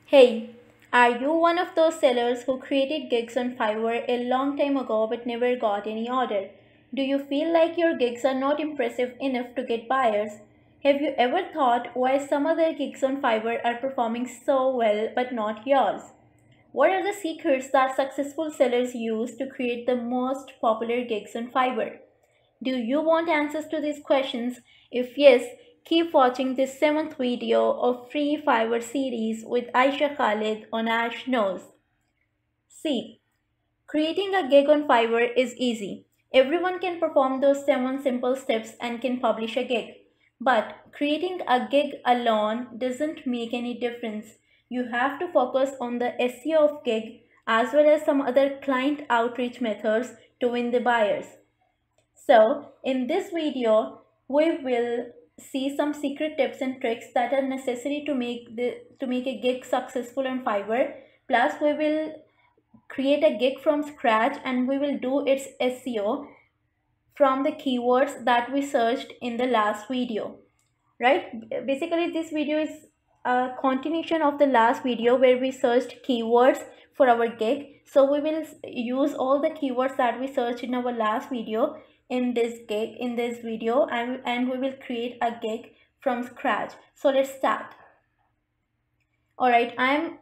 Hey, are you one of those sellers who created gigs on Fiverr a long time ago but never got any order? Do you feel like your gigs are not impressive enough to get buyers? Have you ever thought why some other gigs on Fiverr are performing so well but not yours? What are the secrets that successful sellers use to create the most popular gigs on Fiverr? Do you want answers to these questions? If yes, keep watching this 7th video of free Fiverr series with Aisha Khalid on Ash Knows. See, creating a gig on Fiverr is easy. Everyone can perform those 7 simple steps and can publish a gig. But creating a gig alone doesn't make any difference. You have to focus on the SEO of gig as well as some other client outreach methods to win the buyers. So, in this video, we will see some secret tips and tricks that are necessary to make a gig successful on Fiverr. Plus, we will create a gig from scratch and we will do its SEO from the keywords that we searched in the last video. Right? Basically, this video is a continuation of the last video where we searched keywords for our gig. So we will use all the keywords that we searched in our last video in this video, and we will create a gig from scratch. So let's start. All right, I'm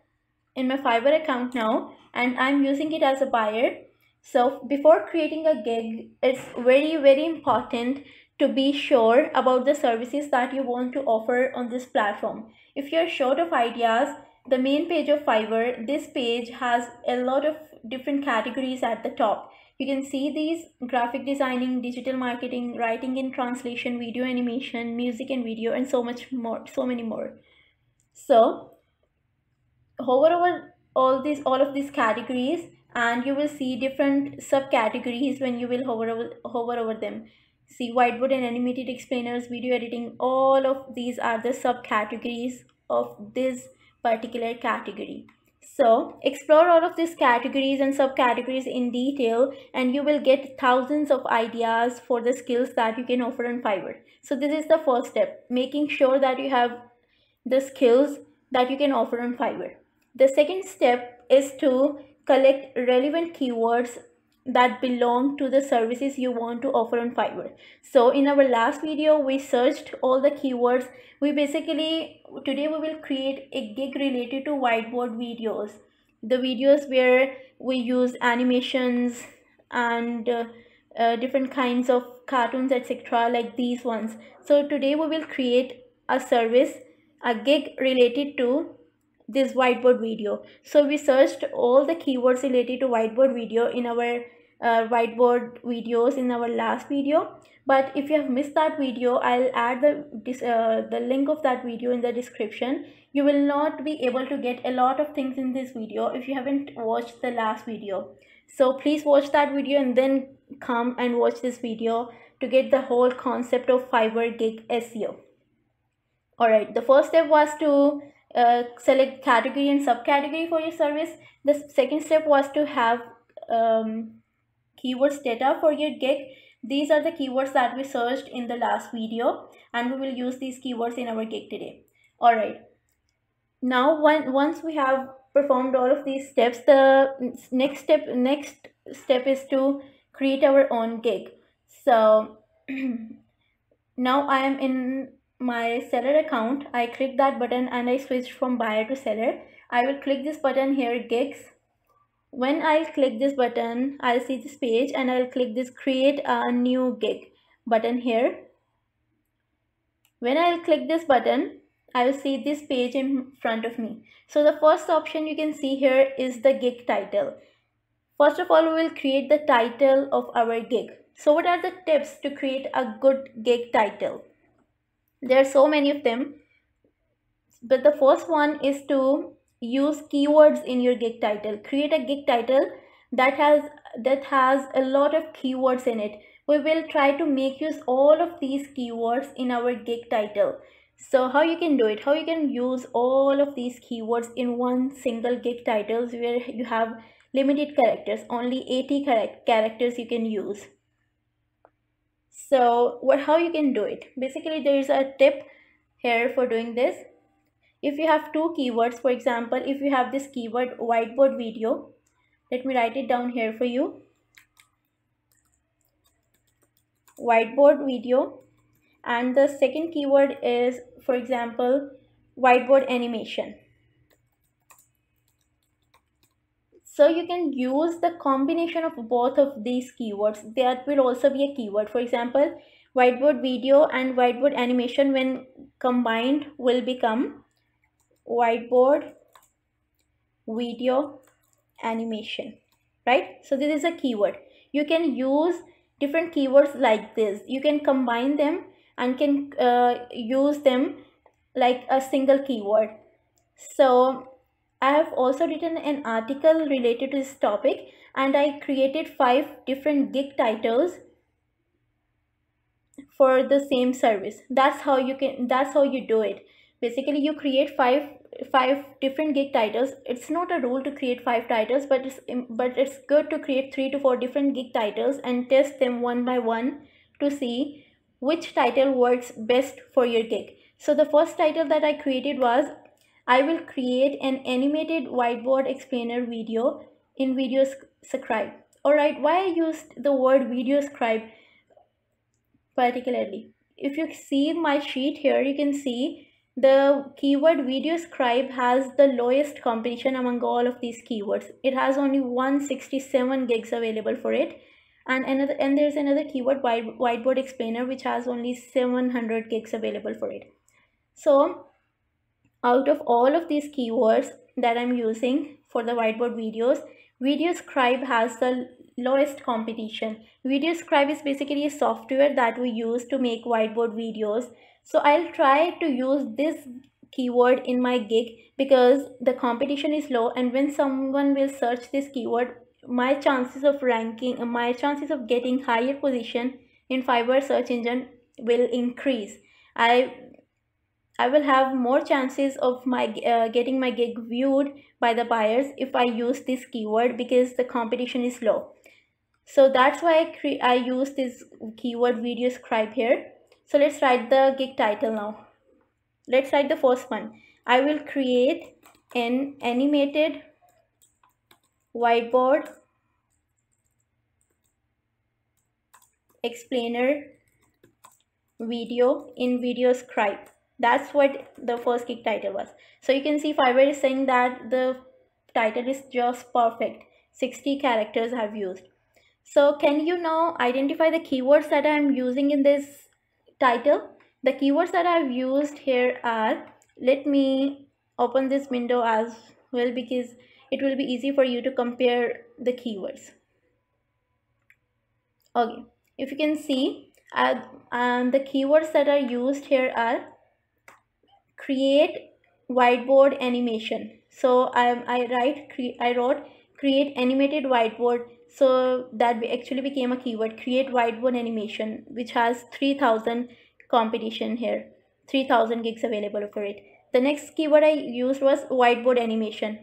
in my Fiverr account now and I'm using it as a buyer. So before creating a gig, it's very important to be sure about the services that you want to offer on this platform. If you're short of ideas, the main page of Fiverr, this page has a lot of different categories at the top. You can see these: graphic designing, digital marketing, writing and translation, video animation, music and video, and so much more, so many more. So hover over all of these categories and you will see different subcategories when you will hover over them. See, whiteboard and animated explainers, video editing, all of these are the subcategories of this particular category. So explore all of these categories and subcategories in detail and you will get thousands of ideas for the skills that you can offer on Fiverr. So this is the first step, making sure that you have the skills that you can offer on Fiverr. The second step is to collect relevant keywords that belong to the services you want to offer on Fiverr. So in our last video, we searched all the keywords. Today we will create a gig related to whiteboard videos. The videos where we use animations and different kinds of cartoons, etc., like these ones. So today we will create a service, a gig related to this whiteboard video. So we searched all the keywords related to whiteboard video in our whiteboard videos in our last video. But if you have missed that video, I'll add the link of that video in the description. You will not be able to get a lot of things in this video if you haven't watched the last video. So please watch that video and then come and watch this video to get the whole concept of Fiverr Gig SEO. Alright, the first step was to select category and subcategory for your service. The second step was to have keywords data for your gig. These are the keywords that we searched in the last video and we will use these keywords in our gig today. Alright, now once we have performed all of these steps, the next step is to create our own gig. So now I am in my seller account. I click that button and I switch from buyer to seller. I will click this button here, gigs. When I'll click this button, I'll see this page and I'll click this create a new gig button here. When I'll click this button, I will see this page in front of me. So the first option you can see here is the gig title. First of all, we will create the title of our gig. So what are the tips to create a good gig title? There are so many of them, but the first one is to use keywords in your gig title. Create a gig title that has a lot of keywords in it. We will try to make use all of these keywords in our gig title. So how you can do it, how you can use all of these keywords in one single gig titles where you have limited characters, only 80 characters you can use. So how you can do it? Basically, there is a tip here for doing this. if you have two keywords, for example, if you have this keyword whiteboard video, let me write it down here for you. Whiteboard video, and the second keyword is, for example, whiteboard animation. So you can use the combination of both of these keywords. That will also be a keyword. For example, whiteboard video and whiteboard animation when combined will become whiteboard video animation, right? So this is a keyword. You can use different keywords like this. You can combine them and can use them like a single keyword. So I have also written an article related to this topic, and I created 5 different gig titles for the same service. That's how you do it. Basically, you create five different gig titles. It's not a rule to create 5 titles, but it's good to create 3 to 4 different gig titles and test them one by one to see which title works best for your gig. So the first title that I created was, I will create an animated whiteboard explainer video in Video Scribe. Alright, why I used the word Video Scribe particularly? If you see my sheet here, you can see the keyword Video Scribe has the lowest competition among all of these keywords. It has only 167 gigs available for it, and there's another keyword, whiteboard explainer, which has only 700 gigs available for it. So out of all of these keywords that I'm using for the whiteboard videos, Video Scribe has the lowest competition. Video Scribe is basically a software that we use to make whiteboard videos. So I'll try to use this keyword in my gig because the competition is low, and when someone will search this keyword, my chances of ranking, my chances of getting higher position in Fiverr search engine will increase. I will have more chances of my getting my gig viewed by the buyers if I use this keyword because the competition is low. So that's why I use this keyword Video Scribe here. So let's write the gig title now. Let's write the first one. I will create an animated whiteboard explainer video in Video Scribe. That's what the first gig title was. So you can see Fiverr is saying that the title is just perfect. 60 characters I have used. So can you now identify the keywords that I am using in this title? The keywords that I have used here are, let me open this window as well because it will be easy for you to compare the keywords. Okay, if you can see, the keywords that are used here are create whiteboard animation. So I wrote create animated whiteboard, so that actually became a keyword, create whiteboard animation, which has 3000 competition here, 3000 gigs available for it. The next keyword I used was whiteboard animation.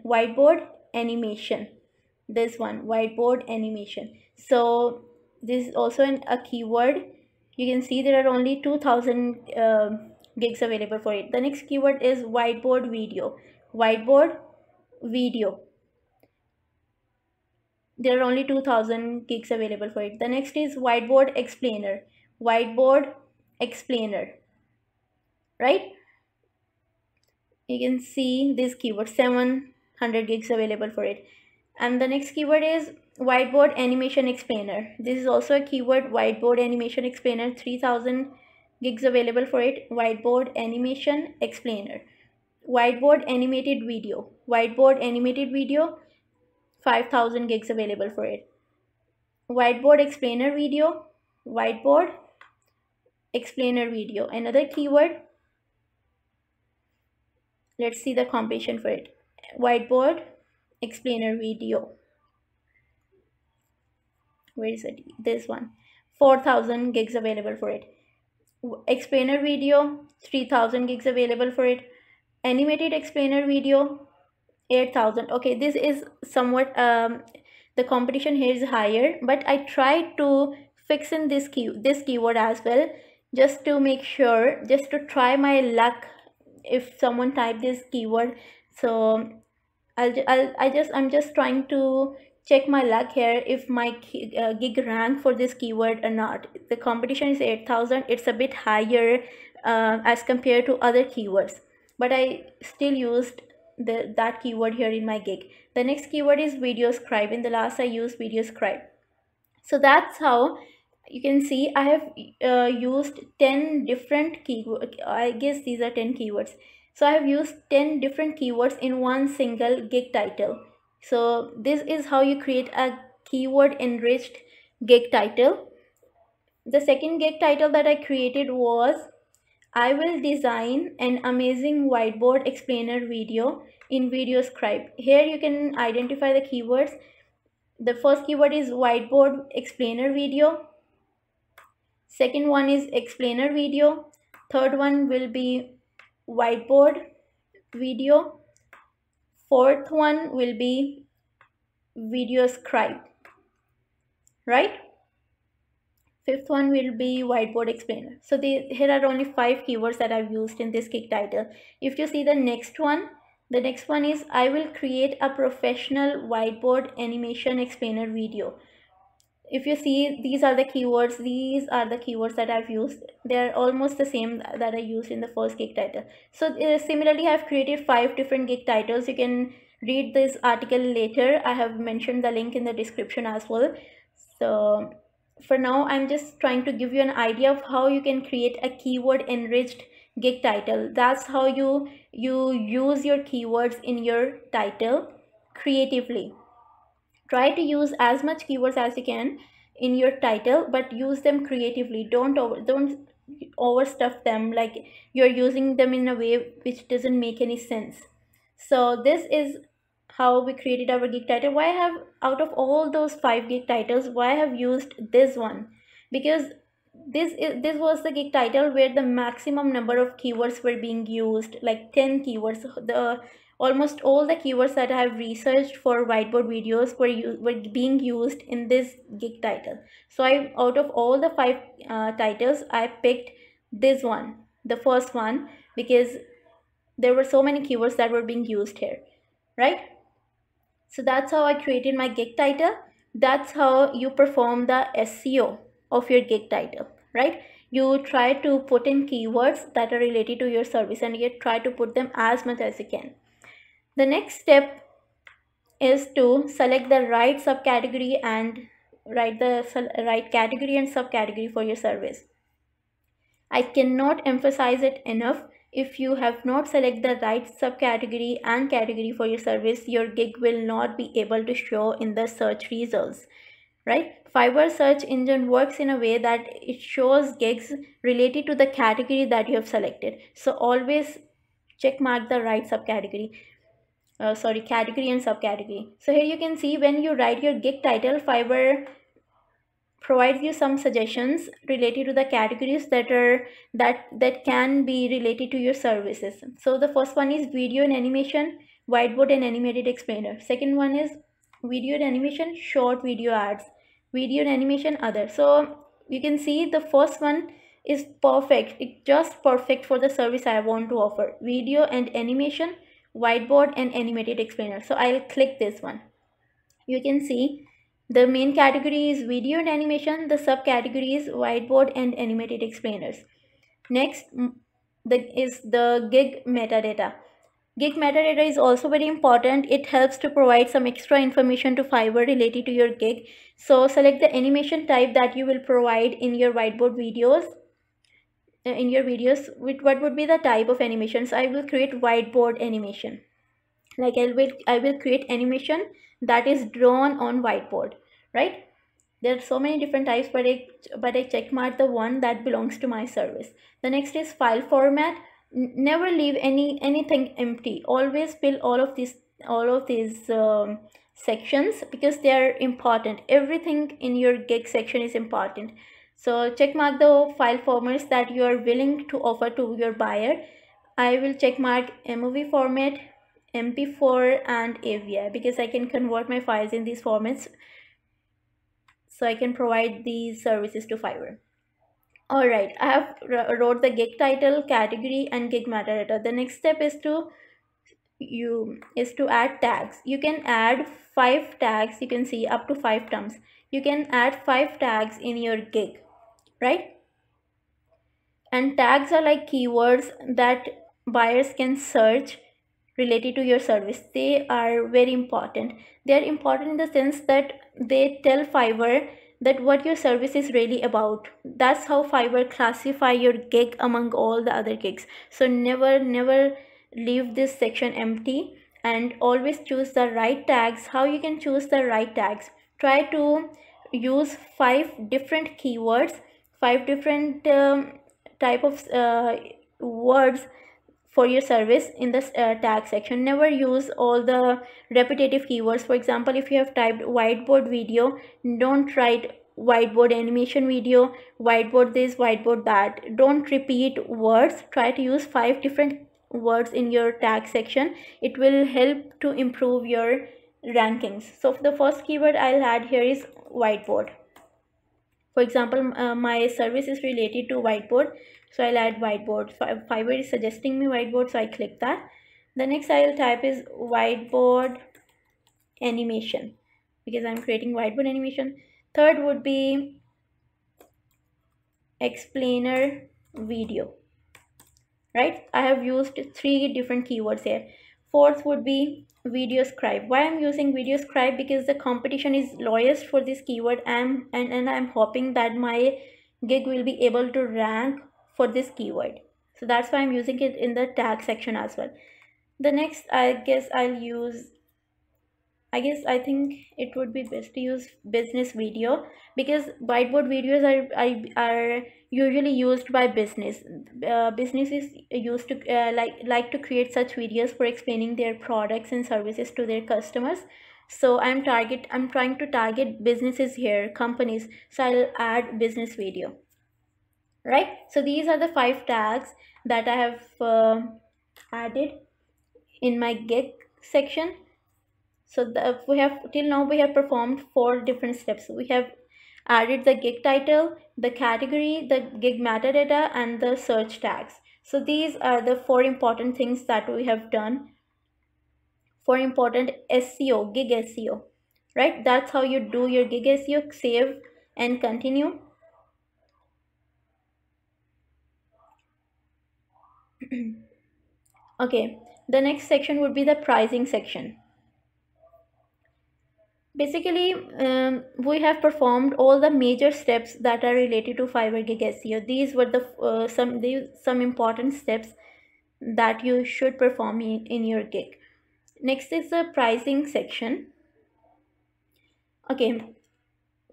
This one, whiteboard animation. So this is also a keyword. You can see there are only 2000 gigs available for it. The next keyword is whiteboard video. There are only 2000 gigs available for it. The next is whiteboard explainer. Right? You can see this keyword, 700 gigs available for it. And the next keyword is whiteboard animation explainer. This is also a keyword, whiteboard animation explainer, 3000 gigs available for it. Whiteboard animation explainer. Whiteboard animated video, 5000 gigs available for it. Whiteboard explainer video, another keyword. Let's see the competition for it. Whiteboard explainer video, where is it? This one, 4000 gigs available for it. Explainer video, 3000 gigs available for it. Animated explainer video, 8000. Okay, this is somewhat the competition here is higher, but I tried to fix in this keyword as well, just to make sure, just to try my luck if someone type this keyword. So I'm just trying to check my luck here if my gig rank for this keyword or not. The competition is 8,000. It's a bit higher as compared to other keywords, but I still used that keyword here in my gig. The next keyword is video scribe. In the last I used video scribe. So that's how you can see I have used 10 different keywords. I guess these are 10 keywords. So I have used 10 different keywords in one single gig title. So this is how you create a keyword enriched gig title. The second gig title that I created was I will design an amazing whiteboard explainer video in video scribe. Here you can identify the keywords. The first keyword is whiteboard explainer video. Second one is explainer video. Third one will be whiteboard video. Fourth one will be video scribe, right? Fifth one will be whiteboard explainer. So here are only 5 keywords that I've used in this gig title. If you see the next one is I will create a professional whiteboard animation explainer video. If you see, these are the keywords that I've used. They're almost the same that I used in the first gig title. So similarly, I've created 5 different gig titles. You can read this article later. I have mentioned the link in the description as well. So for now, I'm just trying to give you an idea of how you can create a keyword enriched gig title. That's how you use your keywords in your title creatively. Try to use as much keywords as you can in your title, but use them creatively. Don't overstuff them, like you're using them in a way which doesn't make any sense. So this is how we created our gig title. Why I have, out of all those 5 gig titles, why I have used this one? Because this was the gig title where the maximum number of keywords were being used, like 10 keywords. Almost all the keywords that I have researched for whiteboard videos were being used in this gig title. So out of all the 5 titles, I picked this one, the first one, because there were so many keywords that were being used here, right? So that's how I created my gig title. That's how you perform the SEO of your gig title, right? You try to put in keywords that are related to your service, and you try to put them as much as you can. The next step is to select the right subcategory and write the right category and subcategory for your service. I cannot emphasize it enough. If you have not selected the right subcategory and category for your service, your gig will not be able to show in the search results, right? Fiverr search engine works in a way that it shows gigs related to the category that you have selected. So always check mark the right subcategory. Category and subcategory. So here you can see when you write your gig title, Fiverr provides you some suggestions related to the categories that can be related to your services. So the first one is video and animation, whiteboard and animated explainer. Second one is video and animation, short video ads, video and animation, other. So you can see the first one is perfect. It's just perfect for the service I want to offer: video and animation, whiteboard and animated explainer. So I'll click this one. You can see the main category is video and animation, the subcategory is whiteboard and animated explainers. Next is the gig metadata. Gig metadata is also very important. It helps to provide some extra information to Fiverr related to your gig. So select the animation type that you will provide in your whiteboard videos. What would be the type of animations? I will create whiteboard animation. Like I will create animation that is drawn on whiteboard, right? There are so many different types, but I check mark the one that belongs to my service. The next is file format. Never leave anything empty. Always fill all of these sections, because they are important. Everything in your gig section is important. So check mark the file formats that you are willing to offer to your buyer. I will check mark MOV format, MP4 and AVI, because I can convert my files in these formats, so I can provide these services to Fiverr. All right, I have wrote the gig title, category, and gig metadata. The next step is to add tags. You can add 5 tags. You can see up to 5 terms. You can add 5 tags in your gig, right? And tags are like keywords that buyers can search related to your service. They are very important. They are important in the sense that they tell Fiverr that what your service is really about. That's how Fiverr classify your gig among all the other gigs. So never leave this section empty, and always choose the right tags. How you can choose the right tags? Try to use 5 different keywords, 5 different type of words for your service in the tag section. Never use all the repetitive keywords. For example, if you have typed whiteboard video, don't write whiteboard animation video, whiteboard this, whiteboard that. Don't repeat words. Try to use 5 different words in your tag section. It will help to improve your rankings. So the first keyword I'll add here is whiteboard. For example, my service is related to whiteboard, so I'll add whiteboard. Fiverr is suggesting me whiteboard, so I click that. The next I'll type is whiteboard animation, because I'm creating whiteboard animation. Third would be explainer video, right? I have used 3 different keywords here. Fourth would be video scribe. Why I'm using video scribe? Because the competition is lowest for this keyword, and I'm hoping that my gig will be able to rank for this keyword. So that's why I'm using it in the tag section as well. The next, I think it would be best to use business video, because whiteboard videos are usually used by businesses used to like to create such videos for explaining their products and services to their customers. So I'm trying to target businesses here, companies, so I'll add business video, right? So these are the 5 tags that I have added in my gig section. So we have till now we have performed 4 different steps. We have added the gig title, the category, the gig metadata, and the search tags. So these are the 4 important things that we have done. 4 important SEO, gig SEO, right? That's how you do your gig SEO. Save and continue. Okay, the next section would be the pricing section. Basically, we have performed all the major steps that are related to Fiverr Gig SEO. These were the some important steps that you should perform in your gig. Next is the pricing section. Okay,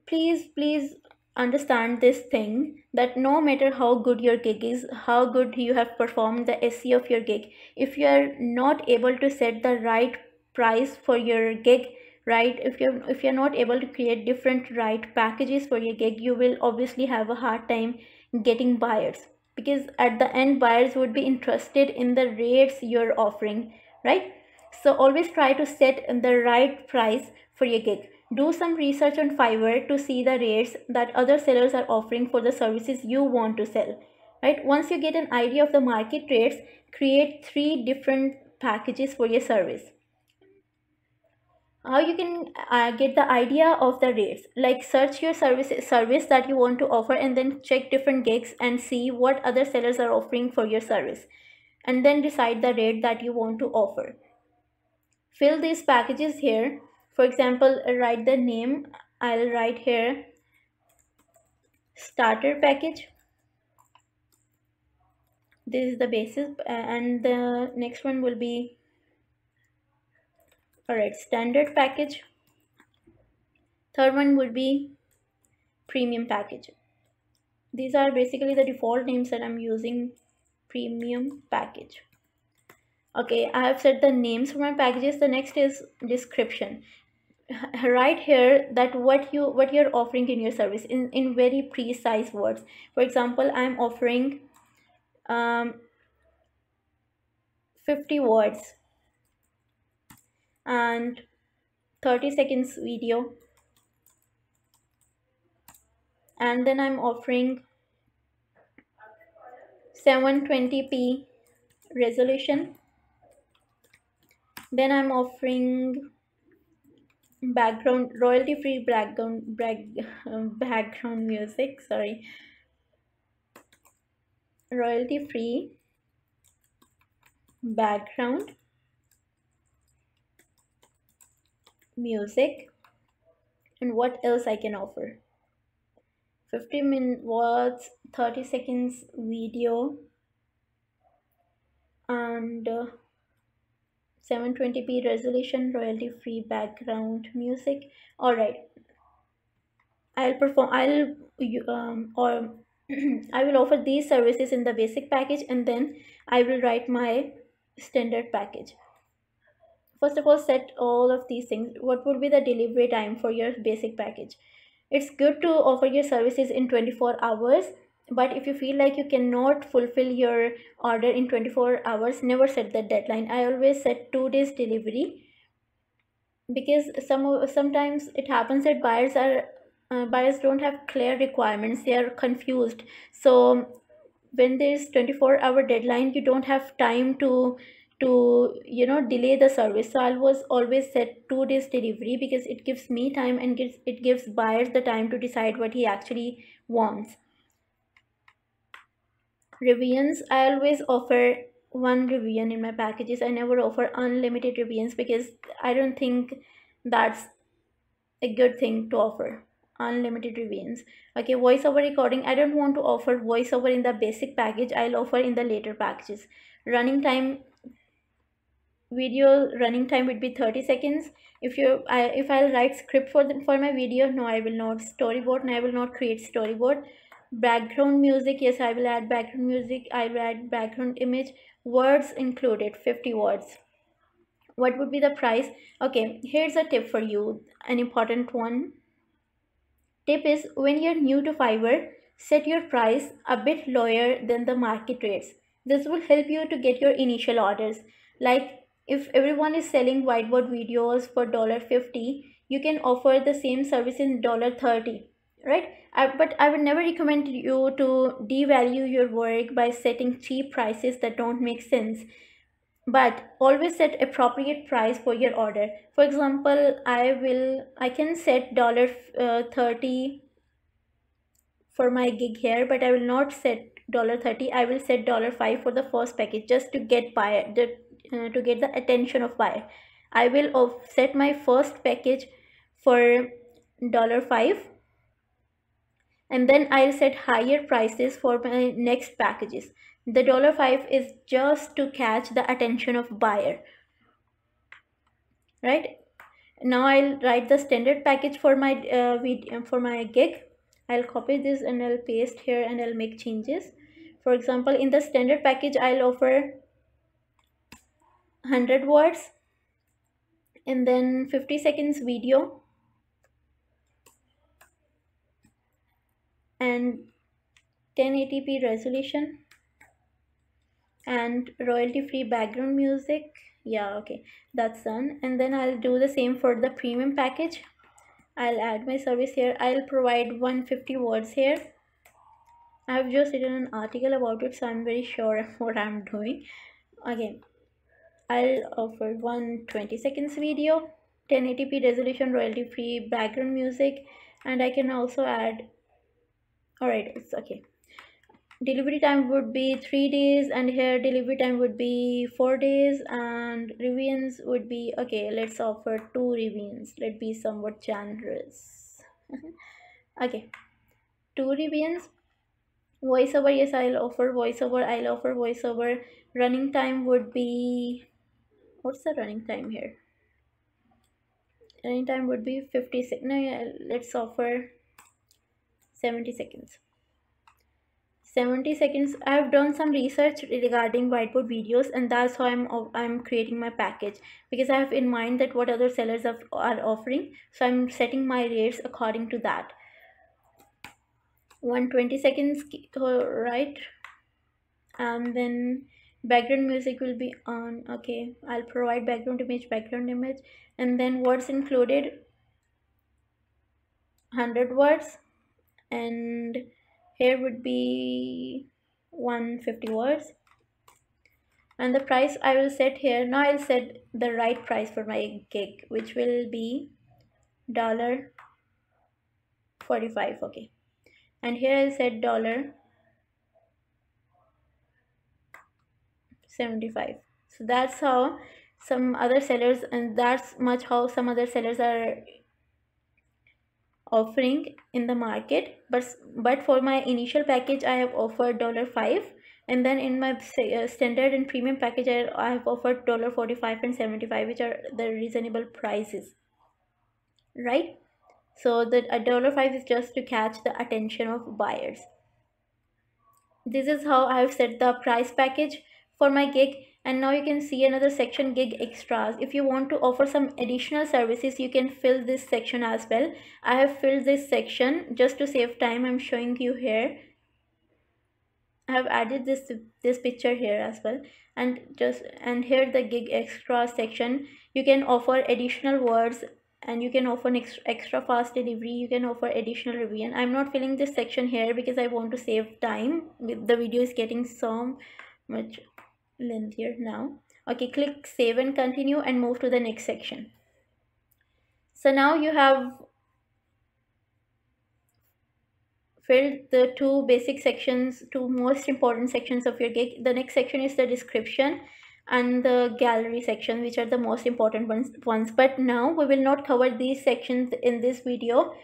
please understand this thing, that no matter how good your gig is, how good you have performed the SEO of your gig, if you are not able to set the right price for your gig, right, if you're not able to create different right packages for your gig, you will obviously have a hard time getting buyers, because at the end buyers would be interested in the rates you're offering, right? So always try to set the right price for your gig. Do some research on Fiverr to see the rates that other sellers are offering for the services you want to sell, right? Once you get an idea of the market rates, create 3 different packages for your service. How you can get the idea of the rates? Like, search your service that you want to offer, and then check different gigs and see what other sellers are offering for your service, and then decide the rate that you want to offer. Fill these packages here. For example, write the name. I'll write here starter package. This is the basis, and the next one will be, alright, standard package. Third one would be premium package. These are basically the default names that I'm using. Premium package. Okay, I have set the names for my packages. The next is description. Write here that what you're offering in your service in very precise words. For example, I'm offering 50 words and 30 seconds video, and then I'm offering 720p resolution. Then I'm offering background royalty free background music, sorry, royalty free background music. And what else I can offer? 50 watts 30 seconds video, and 720p resolution, royalty free background music. All right, or I will offer these services in the basic package, and then I will write my standard package. First of all, set all of these things. What would be the delivery time for your basic package? It's good to offer your services in 24 hours, but if you feel like you cannot fulfill your order in 24 hours, never set that deadline. I always set 2 days delivery, because sometimes it happens that buyers don't have clear requirements, they are confused. So when there's 24-hour deadline, you don't have time to delay the service. So I was always set 2 days delivery, because it gives me time and it gives buyers the time to decide what he actually wants. Revisions, I always offer one revision in my packages. I never offer unlimited revisions, because I don't think that's a good thing to offer unlimited revisions. Okay, voiceover recording, I don't want to offer voiceover in the basic package. I'll offer in the later packages. Running time, video running time would be 30 seconds. If I'll write script for my video, no, I will not. Storyboard, no, I will not create storyboard. Background music, yes, I will add background music. I will add background image. Words included, 50 words. What would be the price? Okay, here's a tip for you, an important one. Tip is, when you're new to Fiverr, set your price a bit lower than the market rates. This will help you to get your initial orders. Like, if everyone is selling whiteboard videos for $50, you can offer the same service in $30, right? But I would never recommend you to devalue your work by setting cheap prices that don't make sense. But always set appropriate price for your order. For example, I can set $30 for my gig here, but I will not set $30. I will set $5 for the first package, just to get to get the attention of buyer. I will set my first package for $5, and then I'll set higher prices for my next packages. The $5 is just to catch the attention of buyer, right? Now I'll write the standard package for my for my gig. I'll copy this and I'll paste here, and I'll make changes. For example, in the standard package, I'll offer 100 words, and then 50 seconds video, and 1080p resolution, and royalty free background music. Yeah, okay, that's done. And then I'll do the same for the premium package. I'll add my service here. I'll provide 150 words here. I've just written an article about it, so I'm very sure of what I'm doing. Again, I'll offer 120 seconds video, 1080p resolution, royalty free background music, and I can also add, alright, it's okay. Delivery time would be 3 days, and here delivery time would be 4 days, and revisions would be, okay, let's offer 2 revisions. Let's be somewhat generous. Okay, 2 revisions. Voiceover, yes, I'll offer voiceover. Running time would be, what's the running time here? Running time would be 50 seconds. No, yeah, let's offer 70 seconds. 70 seconds. I have done some research regarding whiteboard videos, and that's how I'm creating my package, because I have in mind that what other sellers are offering, so I'm setting my rates according to that. 120 seconds, right? And then background music will be on. Okay, I'll provide background image, and then words included, 100 words, and here would be 150 words. And the price I will set here, now I'll set the right price for my gig, which will be $45. Okay, and here I'll set $75. So that's how some other sellers, and that's much how some other sellers are offering in the market. But for my initial package I have offered $5, and then in my standard and premium package I have offered $45 and $75, which are the reasonable prices, right? So that $5 is just to catch the attention of buyers. This is how I have set the price package for my gig. And now you can see another section, gig extras. If you want to offer some additional services, you can fill this section as well. I have filled this section just to save time. I'm showing you here. I have added this picture here as well, and here the gig extra section. You can offer additional words, and you can offer extra fast delivery. You can offer additional review, and I'm not filling this section here because I want to save time. The video is getting so much lengthier now. Okay, click save and continue and move to the next section. So now you have filled the two basic sections, two most important sections of your gig. The next section is the description and the gallery section, which are the most important ones. But now we will not cover these sections in this video.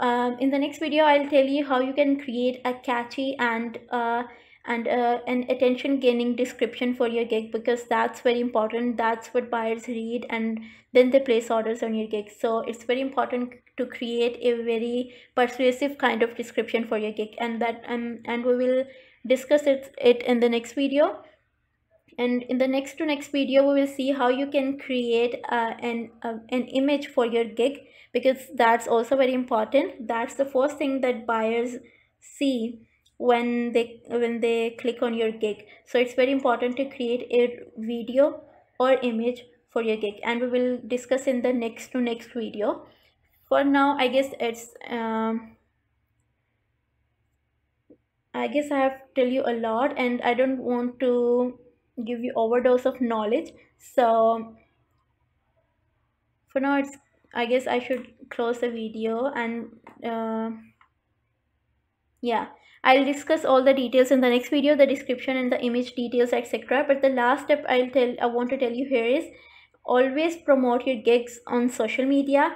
In the next video I'll tell you how you can create a catchy and an attention gaining description for your gig, because that's very important. That's what buyers read and then they place orders on your gig. So it's very important to create a very persuasive kind of description for your gig, and we will discuss it in the next video. And in the next video we will see how you can create an image for your gig, because that's also very important. That's the first thing that buyers see when they click on your gig. So it's very important to create a video or image for your gig, and we will discuss in the next video. For now, I guess it's I guess I have tell you a lot, and I don't want to give you overdose of knowledge. So for now, I guess I should close the video, and yeah, I'll discuss all the details in the next video, the description and the image details, etc. But the last step I want to tell you here is always promote your gigs on social media.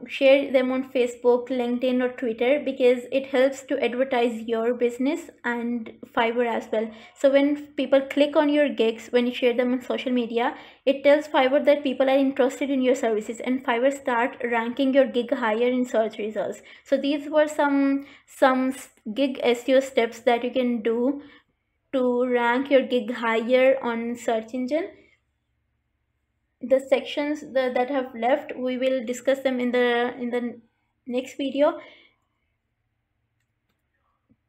Share them on Facebook, LinkedIn or Twitter, because it helps to advertise your business and Fiverr as well. So when people click on your gigs, when you share them on social media, it tells Fiverr that people are interested in your services, and Fiverr start ranking your gig higher in search results. So these were some gig SEO steps that you can do to rank your gig higher on search engine. The sections that have left, we will discuss them in the next video.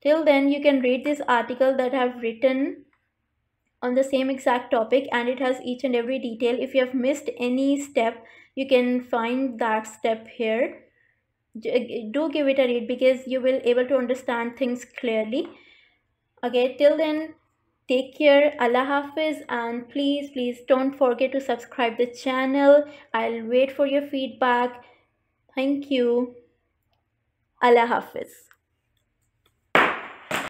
Till then, you can read this article that I have written on the same exact topic, and it has each and every detail. If you have missed any step, you can find that step here. Do give it a read, because you will able to understand things clearly. Okay, till then, take care. Allah Hafiz, and please don't forget to subscribe the channel. I'll wait for your feedback. Thank you. Allah Hafiz.